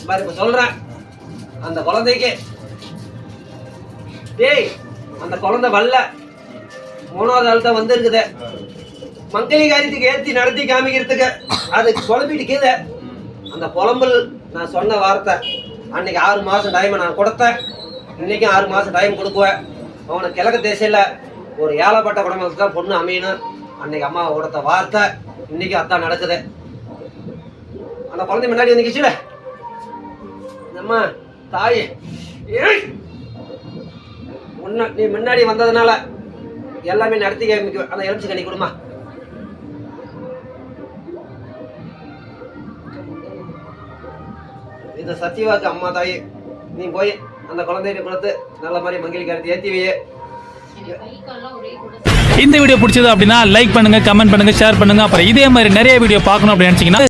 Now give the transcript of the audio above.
பாரு இப்ப சொல்றேன் அந்த குழந்தைக்கு டேய் அந்த குழந்தை வல்ல 3வது ஆள் தான் வந்திருக்குது மங்களி காரியத்துக்கு ஏற்றி நடத்தி காமிக்கிறதுக்கு அது குழம்பிட்டு கீழே அந்த புலம்பல் நான் சொன்ன வார்த்தை அன்னைக்கு 6 மாதம் டைமை நான் கொடுத்தேன் இன்னைக்கும் 6 மாதம் டைம் கொடுக்குவேன் அவனுக்கு கிழக்கு தேசையில் ஒரு ஏழைப்பட்ட குடும்பத்துக்கு தான் பொண்ணு அமையணும் அன்னைக்கு அம்மா கொடுத்த வார்த்தை இன்னைக்கு அதான் நடக்குது அந்த குழந்தை முன்னாடி வந்து கிச்சுல அம்மா தாய் நீ முன்னாடி வந்ததுனால எல்லாமே நடத்தி காமிக்கும் அந்த எலுமிச்சு கனி கொடுமா இந்த சத்தியவாக்கு அம்மா தாய் நீ போய் அந்த குழந்தைய கொடுத்து நல்ல மாதிரி மங்கிலி கருத்து ஏற்றிவையே. இந்த வீடியோ பிடிச்சது அப்படின்னா லைக் பண்ணுங்க, கமெண்ட் பண்ணுங்க, ஷேர் பண்ணுங்க. அப்புறம் இதே மாதிரி நிறைய வீடியோ பார்க்கணும் அப்படின்னு நினைச்சீங்கன்னா